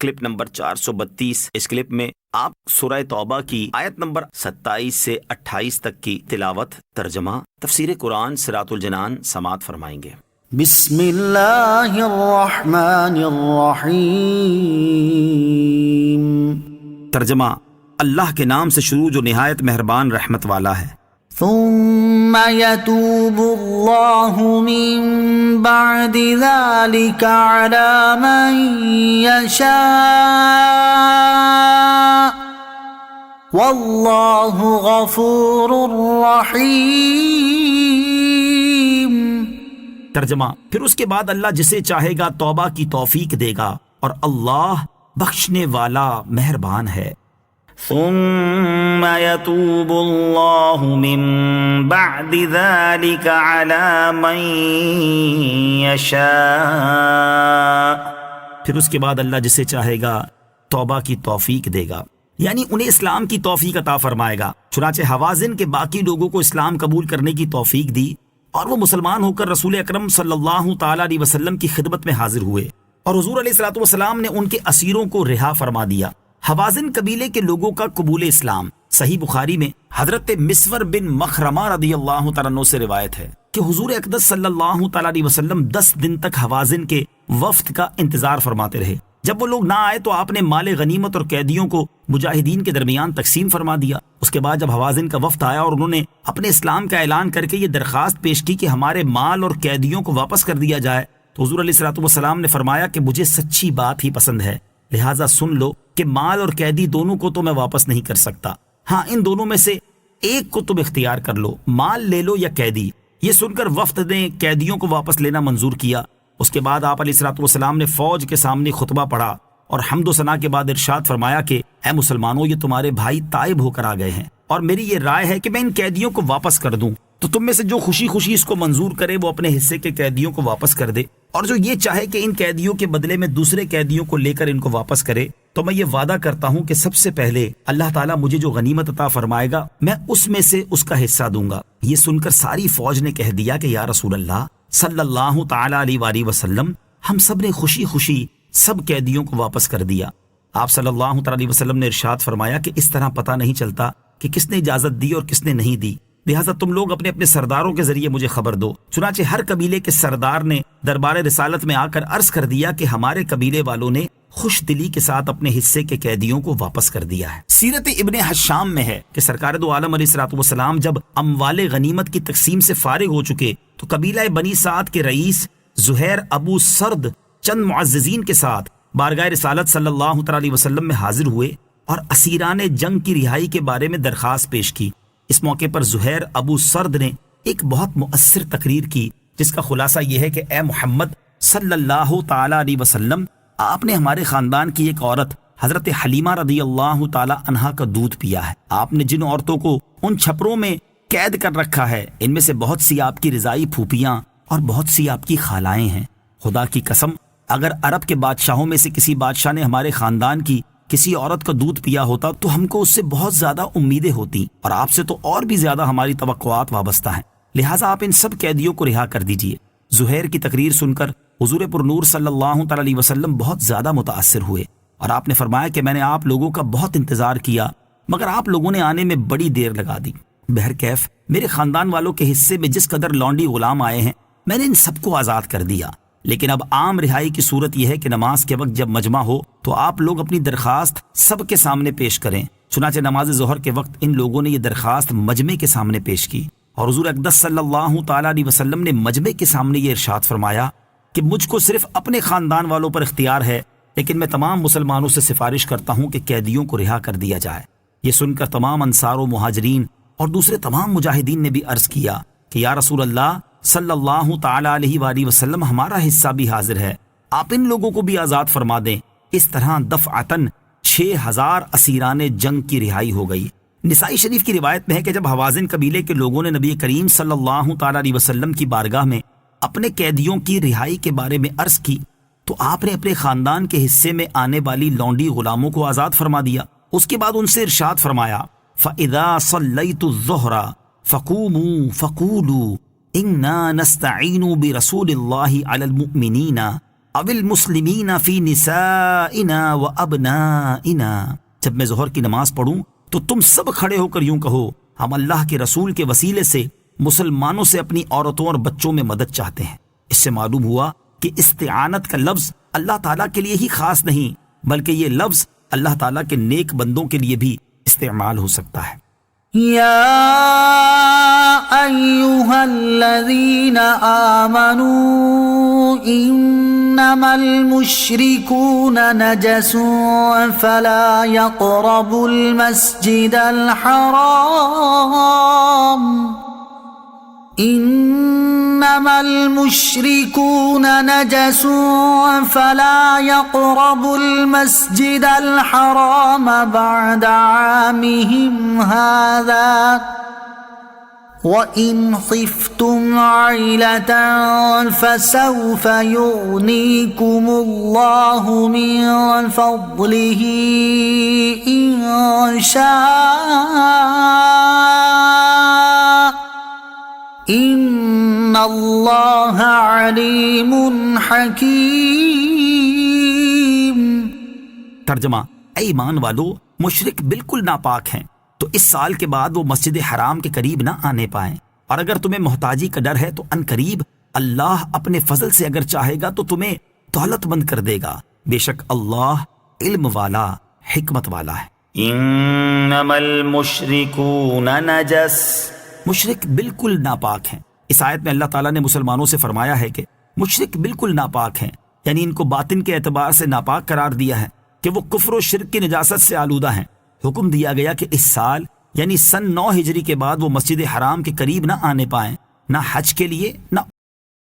Clip number 432۔ اس clip میں آپ سورہ توبہ کی آیت نمبر 27 سے 28 تک کی تلاوت، ترجمہ، تفسیر قرآن صراط الجنان سماعت فرمائیں گے۔ بسم اللہ الرحمن الرحیم۔ ترجمہ، اللہ کے نام سے شروع جو نہایت مہربان رحمت والا ہے۔ ثم يتوب اللہ من بعد ذلك على من يشاء واللہ غفور رحیم۔ ترجمہ، پھر اس کے بعد اللہ جسے چاہے گا توبہ کی توفیق دے گا اور اللہ بخشنے والا مہربان ہے۔ ثم يتوب اللہ من بعد ذلك على من يشاء، پھر اس کے بعد اللہ جسے چاہے گا توبہ کی توفیق دے گا، یعنی انہیں اسلام کی توفیق عطا فرمائے گا۔ چنانچہ حوازن کے باقی لوگوں کو اسلام قبول کرنے کی توفیق دی اور وہ مسلمان ہو کر رسول اکرم صلی اللہ تعالی علیہ وسلم کی خدمت میں حاضر ہوئے، اور حضور علیہ الصلوۃ والسلام نے ان کے اسیروں کو رہا فرما دیا۔ حوازن قبیلے کے لوگوں کا قبول اسلام۔ صحیح بخاری میں حضرت مسور بن مخرمہ رضی اللہ تعالیٰ عنہ سے روایت ہے کہ حضور اقدس صلی اللہ تعالیٰ علیہ وسلم 10 دن تک حوازن کے وفد کا انتظار فرماتے رہے۔ جب وہ لوگ نہ آئے تو آپ نے مال غنیمت اور قیدیوں کو مجاہدین کے درمیان تقسیم فرما دیا۔ اس کے بعد جب حوازن کا وفد آیا اور انہوں نے اپنے اسلام کا اعلان کر کے یہ درخواست پیش کی کہ ہمارے مال اور قیدیوں کو واپس کر دیا جائے، تو حضور علیہ الصلوۃ والسلام نے فرمایا کہ مجھے سچی بات ہی پسند ہے، لہٰذا سن لو کہ مال اور قیدی دونوں کو تو میں واپس نہیں کر سکتا، ہاں ان دونوں میں سے ایک کو تم اختیار کر لو، مال لے لو یا قیدی۔ یہ سن کر وفد نے قیدیوں کو واپس لینا منظور کیا۔ اس کے بعد آپ علیہ الصلوۃ والسلام نے فوج کے سامنے خطبہ پڑھا اور حمد و ثنا کے بعد ارشاد فرمایا کہ اے مسلمانوں، یہ تمہارے بھائی تائب ہو کر آ گئے ہیں اور میری یہ رائے ہے کہ میں ان قیدیوں کو واپس کر دوں، تو تم میں سے جو خوشی خوشی اس کو منظور کرے وہ اپنے حصے کے قیدیوں کو واپس کر دے، اور جو یہ چاہے کہ ان قیدیوں کے بدلے میں دوسرے قیدیوں کو لے کر ان کو واپس کرے، تو میں یہ وعدہ کرتا ہوں کہ سب سے پہلے اللہ تعالیٰ مجھے جو غنیمت عطا فرمائے گا میں اس میں سے اس کا حصہ دوں گا۔ یہ سن کر ساری فوج نے کہہ دیا کہ یا رسول اللہ صلی اللہ تعالیٰ علیہ وآلہ وسلم، ہم سب نے خوشی خوشی سب قیدیوں کو واپس کر دیا۔ آپ صلی اللہ تعالیٰ علیہ وسلم نے ارشاد فرمایا کہ اس طرح پتہ نہیں چلتا کہ کس نے اجازت دی اور کس نے نہیں دی، لہٰذا تم لوگ اپنے اپنے سرداروں کے ذریعے مجھے خبر دو۔ چنانچہ ہر قبیلے کے سردار نے دربار رسالت میں آ کر عرض کر دیا کہ ہمارے قبیلے والوں نے خوش دلی کے ساتھ اپنے حصے کے قیدیوں کو واپس کر دیا ہے۔ سیرت ابن حشام میں ہے کہ سرکار دو عالم علیہ الصلوۃ والسلام جب اموال غنیمت کی تقسیم سے فارغ ہو چکے تو قبیلہ بنی سعد کے رئیس زہیر ابو سرد چند معززین کے ساتھ بارگاہ رسالت صلی اللہ تعالی علیہ وسلم میں حاضر ہوئے اور اسیران جنگ کی رہائی کے بارے میں درخواست پیش کی۔ اس موقع پر زہیر ابو سرد نے ایک بہت مؤثر تقریر کی، جس کا خلاصہ یہ ہے کہ اے محمد صلی اللہ تعالی علیہ وسلم، آپ نے ہمارے خاندان کی ایک عورت حضرت حلیمہ رضی اللہ تعالی عنہا کا دودھ پیا ہے۔ آپ نے جن عورتوں کو ان چھپروں میں قید کر رکھا ہے ان میں سے بہت سی آپ کی رضائی پھوپھیاں اور بہت سی آپ کی خالائیں ہیں۔ خدا کی قسم، اگر عرب کے بادشاہوں میں سے کسی بادشاہ نے ہمارے خاندان کی کسی عورت کا دودھ پیا ہوتا تو ہم کو اس سے بہت زیادہ امیدیں ہوتی، اور آپ سے تو اور بھی زیادہ ہماری توقعات وابستہ ہیں، لہٰذا آپ ان سب قیدیوں کو رہا کر دیجئے۔ زہیر کی تقریر سن کر حضور پر نور صلی اللہ تعالی علیہ وسلم بہت زیادہ متاثر ہوئے، اور آپ نے فرمایا کہ میں نے آپ لوگوں کا بہت انتظار کیا مگر آپ لوگوں نے آنے میں بڑی دیر لگا دی۔ بہرکیف میرے خاندان والوں کے حصے میں جس قدر لونڈی غلام آئے ہیں میں نے ان سب کو آزاد کر دیا، لیکن اب عام رہائی کی صورت یہ ہے کہ نماز کے وقت جب مجمع ہو تو آپ لوگ اپنی درخواست سب کے سامنے پیش کریں۔ چنانچہ نماز ظہر کے وقت ان لوگوں نے یہ درخواست مجمع کے سامنے پیش کی، اور حضور اقدس صلی اللہ تعالی علیہ وسلم نے مجمع کے سامنے یہ ارشاد فرمایا کہ مجھ کو صرف اپنے خاندان والوں پر اختیار ہے، لیکن میں تمام مسلمانوں سے سفارش کرتا ہوں کہ قیدیوں کو رہا کر دیا جائے۔ یہ سن کر تمام انصار و مہاجرین اور دوسرے تمام مجاہدین نے بھی عرض کیا کہ یا رسول اللہ صلی اللہ تعالی علیہ وآلہ وسلم، ہمارا حصہ بھی حاضر ہے، آپ ان لوگوں کو بھی آزاد فرما دیں۔ اس طرح دفعتاً 6000 اسیران جنگ کی رہائی ہو گئی۔ نسائی شریف کی روایت میں ہے کہ جب حوازن قبیلے کے لوگوں نے نبی کریم صلی اللہ تعالی علیہ وسلم کی بارگاہ میں اپنے قیدیوں کی رہائی کے بارے میں عرض کی تو آپ نے اپنے خاندان کے حصے میں آنے والی لونڈی غلاموں کو آزاد فرما دیا۔ اس کے بعد ان سے ارشاد فرمایا فَإِذَا صَلَّيْتُ الظُّهْرَ فَقُومُوا فَقُولُوا إِنَّا نَسْتَعِينُ بِرَسُولِ اللَّهِ عَلَى الْمُؤْمِنِينَ او المسلمین فی نسائنا و ابنائنا، جب میں ظہر کی نماز پڑھوں تو تم سب کھڑے ہو کر یوں کہو ہم اللہ کے رسول کے وسیلے سے مسلمانوں سے اپنی عورتوں اور بچوں میں مدد چاہتے ہیں۔ اس سے معلوم ہوا کہ استعانت کا لفظ اللہ تعالیٰ کے لیے ہی خاص نہیں، بلکہ یہ لفظ اللہ تعالیٰ کے نیک بندوں کے لیے بھی استعمال ہو سکتا ہے۔ يا أيها الذين آمنوا إنما المشركون نجس فلا يقربوا المسجد الحرام إنما المشركون نجس فلا يقربوا المسجد الحرام بعد عامهم هذا وإن خفتم عيلة فسوف يغنيكم الله من فضله إن شاء ان اللہ علیم حکیم۔ ترجمہ: اے ایمان والو، مشرک بالکل ناپاک ہیں، تو اس سال کے بعد وہ مسجد حرام کے قریب نہ آنے پائیں، اور اگر تمہیں محتاجی کا ڈر ہے تو ان قریب اللہ اپنے فضل سے اگر چاہے گا تو تمہیں دولت مند کر دے گا، بے شک اللہ علم والا، حکمت والا ہے۔ انما المشرکون نجس، مشرک بالکل ناپاک ہیں۔ اس آیت میں اللہ تعالیٰ نے مسلمانوں سے فرمایا ہے کہ مشرک بالکل ناپاک ہیں، یعنی ان کو باطن کے اعتبار سے ناپاک قرار دیا ہے کہ وہ کفر و شرک کی نجاست سے آلودہ ہیں۔ حکم دیا گیا کہ اس سال یعنی سن 9 ہجری کے بعد وہ مسجد حرام کے قریب نہ آنے پائیں، نہ حج کے لیے نہ